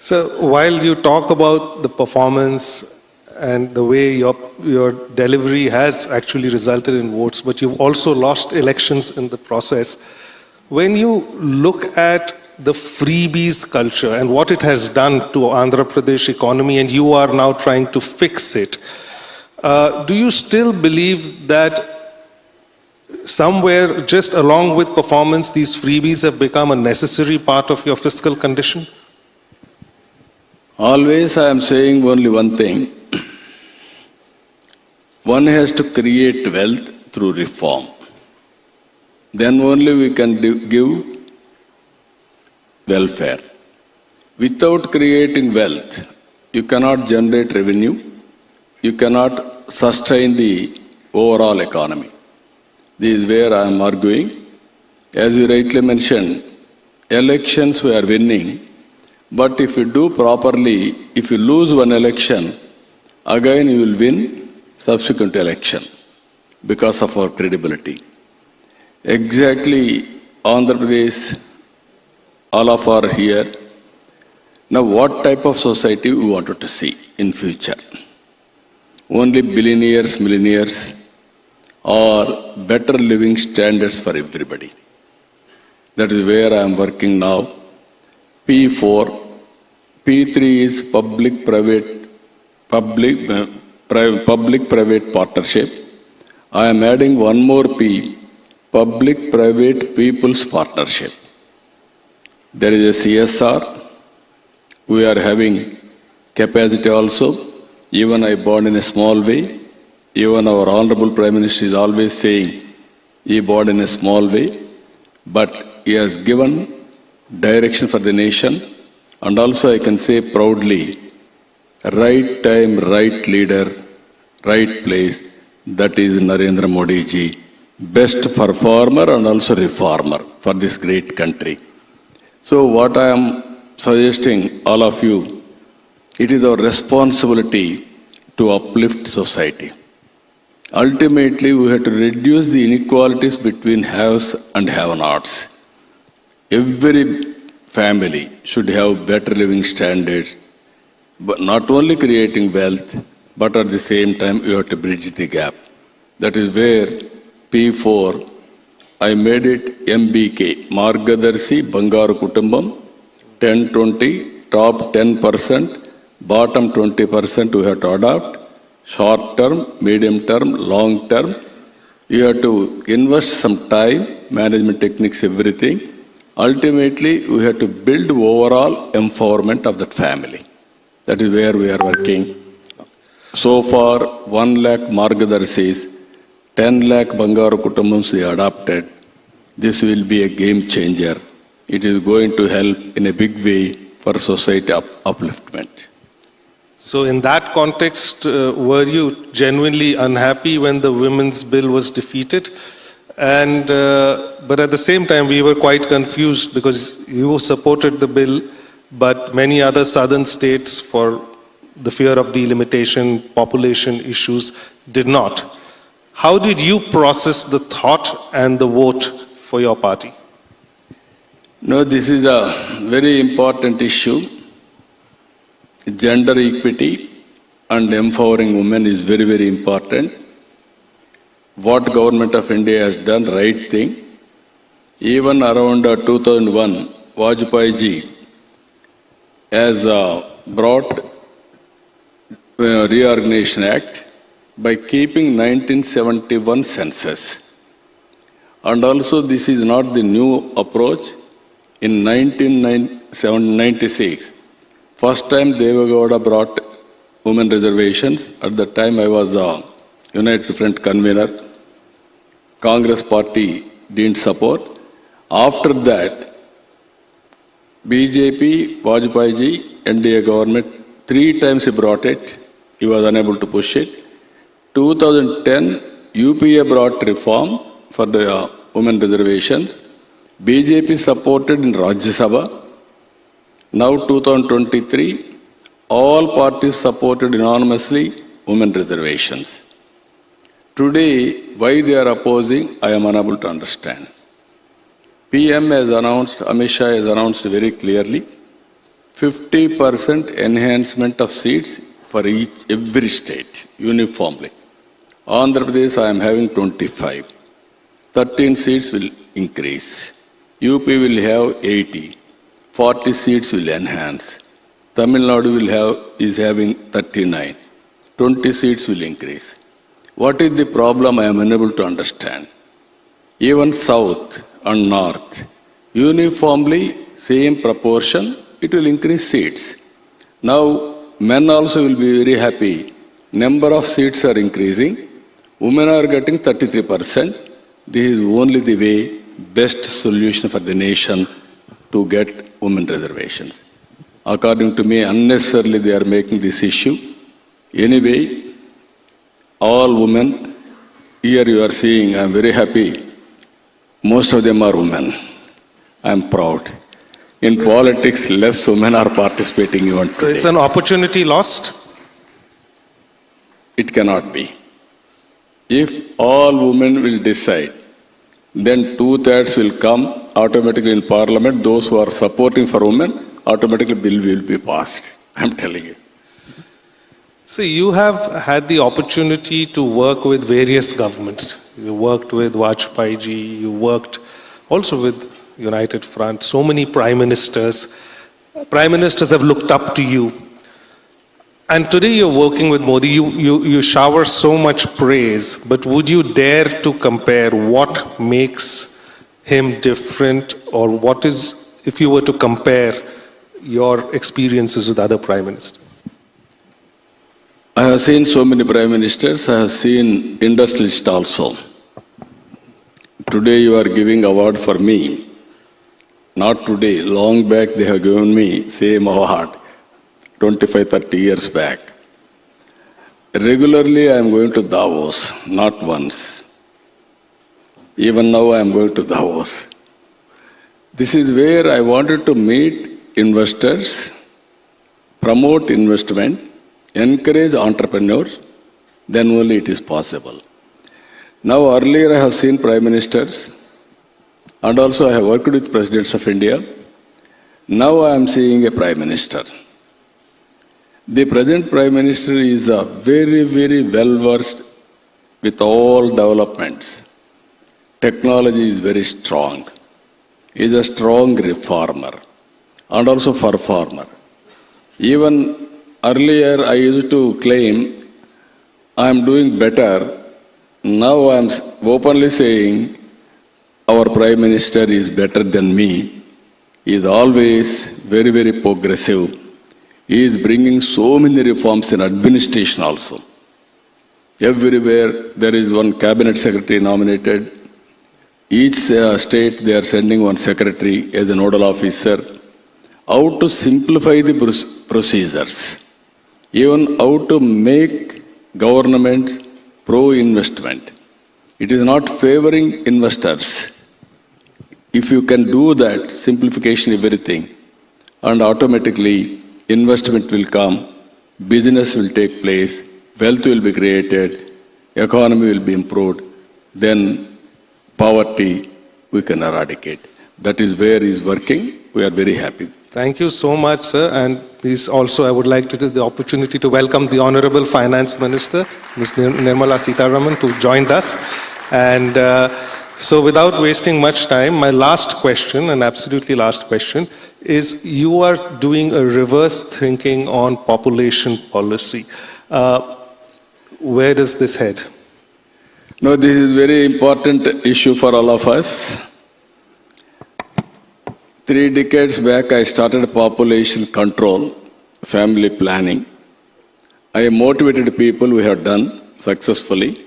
So while you talk about the performance and the way your delivery has actually resulted in votes, but you've also lost elections in the process. When you look at the freebies culture and what it has done to Andhra Pradesh economy, and you are now trying to fix it, do you still believe that somewhere just along with performance, these freebies have become a necessary part of your fiscal condition? Always I am saying only one thing. One has to create wealth through reform. Then only we can give welfare. Without creating wealth, you cannot generate revenue, you cannot sustain the overall economy. This is where I am arguing. As you rightly mentioned, elections we are winning, but if you do properly, if you lose one election, again you will win subsequent election because of our credibility. Exactly, Andhra Pradesh, all of are here. Now, what type of society we wanted to see in future? Only billionaires, millionaires, or better living standards for everybody? That is where I am working now. P4, P3 is public-private partnership. I am adding one more P, public-private people's partnership. There is a CSR. We are having capacity also. Even I born in a small way. Even our Honorable Prime Minister is always saying, he born in a small way. But he has given direction for the nation. And also I can say proudly, right time, right leader, right place. That is Narendra Modi ji. Best performer and also reformer for this great country. So what I am suggesting all of you, it is our responsibility to uplift society. Ultimately, we have to reduce the inequalities between haves and have-nots. Every family should have better living standards, but not only creating wealth, but at the same time, you have to bridge the gap. That is where P4, I made it MBK, Margadarshi Bangaru Kutumbam, 10-20, top 10%, bottom 20% we have to adopt, short term, medium term, long term. You have to invest some time, management techniques, everything. Ultimately, we have to build overall empowerment of that family. That is where we are working. So far, 1 lakh Margadarshis, 10 lakh Bangaru Kutumbams we adopted. This will be a game changer. It is going to help in a big way for society upliftment. So in that context, were you genuinely unhappy when the women's bill was defeated? And but at the same time, we were quite confused because you supported the bill, but many other southern states, for the fear of delimitation, population issues, did not. How did you process the thought and the vote for your party? No, this is a very important issue. Gender equity and empowering women is very, very important. What Government of India has done, right thing. Even around 2001, Vajpayee ji has brought Reorganization Act by keeping 1971 census. And also this is not the new approach. In 1996, first time Devagowda brought women reservations. At that time I was a United Front convener. Congress party didn't support. After that, BJP, Vajpayee ji, NDA government, 3 times he brought it. He was unable to push it. 2010, UPA brought reform for the women reservations. BJP supported in Rajya Sabha. Now 2023, all parties supported unanimously women reservations. Today, why they are opposing, I am unable to understand. PM has announced, Amit Shah has announced very clearly, 50% enhancement of seats for every state uniformly. Andhra Pradesh, I am having 25. 13 seats will increase. UP will have 80. 40 seats will enhance. Tamil Nadu is having 39. 20 seats will increase. What is the problem? I am unable to understand. Even South and North, uniformly, same proportion, it will increase seats. Now, men also will be very happy. Number of seats are increasing. Women are getting 33%. This is only the way, best solution for the nation to get women reservations. According to me, unnecessarily they are making this issue. Anyway, all women, here you are seeing, I am very happy. Most of them are women. I am proud. In politics, less women are participating even today. So it's an opportunity lost? It cannot be. If all women will decide, then 2/3 will come automatically in parliament. Those who are supporting for women, automatically bill will be passed. I am telling you. So you have had the opportunity to work with various governments. You worked with Vajpayee ji, you worked also with United Front, so many prime ministers. Prime ministers have looked up to you. And today you're working with Modi, you shower so much praise, but would you dare to compare what makes him different, or what is, if you were to compare your experiences with other prime ministers? I have seen so many prime ministers, I have seen industrialists also. Today you are giving award for me. Not today, long back they have given me same award, 25-30 years back. Regularly I am going to Davos, not once. Even now I am going to Davos. This is where I wanted to meet investors, promote investment, encourage entrepreneurs, then only it is possible. Now earlier I have seen prime ministers, and also I have worked with presidents of India. Now I am seeing a prime minister. The present prime minister is very, very well versed with all developments. Technology is very strong. He is a strong reformer and also performer. Even earlier I used to claim I am doing better. Now I am openly saying our prime minister is better than me. He is always very, very progressive. He is bringing so many reforms in administration also. Everywhere there is one cabinet secretary nominated. Each state they are sending one secretary as a nodal officer. How to simplify the procedures. Even how to make government pro-investment. It is not favoring investors. If you can do that, simplification everything, and automatically investment will come, business will take place, wealth will be created, economy will be improved, then poverty we can eradicate. That is where he is working. We are very happy. Thank you so much, sir. And please also, I would like to take the opportunity to welcome the Honorable Finance Minister, Ms. Nirmala Sitharaman, who joined us. And so without wasting much time, my last question, and absolutely last question, is you are doing a reverse thinking on population policy. Where does this head? No, this is very important issue for all of us. 3 decades back, I started population control, family planning. I motivated people, we have done successfully.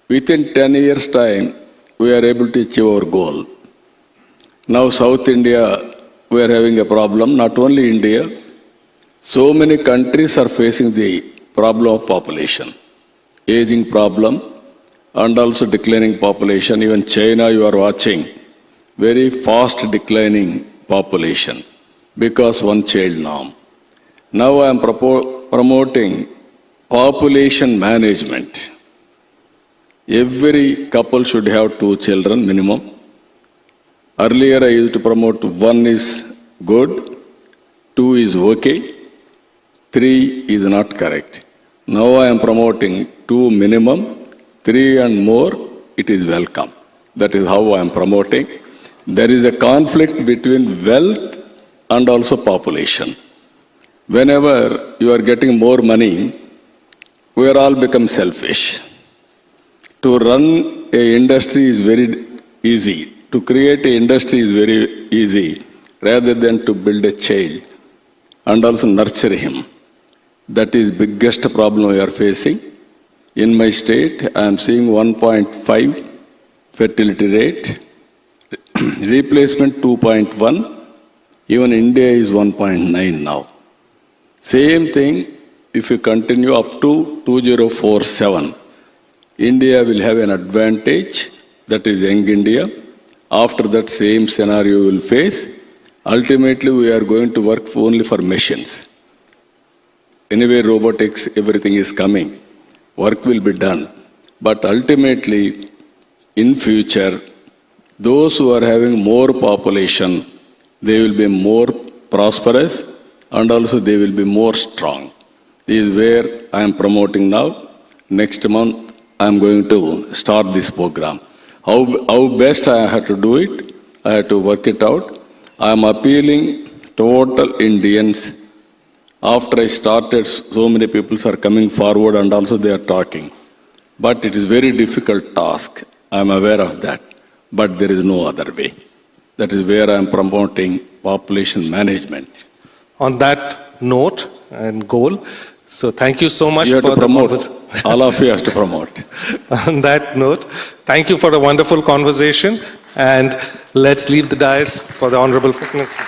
Within 10 years' time, we are able to achieve our goal. Now, South India, we are having a problem, not only India. So many countries are facing the problem of population, aging problem, and also declining population. Even China, you are watching, very fast declining population because one-child norm. Now I am promoting population management. Every couple should have 2 children minimum. Earlier I used to promote 1 is good, 2 is okay, 3 is not correct. Now I am promoting 2 minimum, 3 and more, it is welcome. That is how I am promoting. There is a conflict between wealth and also population. Whenever you are getting more money, we are all become selfish. To run a industry is very easy. To create a industry is very easy, rather than to build a child and also nurture him. That is biggest problem we are facing. In my state, I am seeing 1.5 fertility rate, replacement 2.1, even India is 1.9 now. Same thing, if you continue up to 2047, India will have an advantage, that is young India. After that, same scenario we will face. Ultimately, we are going to work only for machines. Anyway, robotics, everything is coming. Work will be done. But ultimately, in future, those who are having more population, they will be more prosperous and also they will be more strong. This is where I am promoting now. Next month, I am going to start this program. How best I have to do it, I have to work it out. I am appealing total Indians. After I started, so many people are coming forward and also they are talking. But it is very difficult task. I am aware of that. But there is no other way. That is where I am promoting population management. On that note and goal, so thank you so much You have for to the promote. conversation. All of you have to promote. On that note, thank you for the wonderful conversation, and let's leave the dais for the Honorable Finance Minister.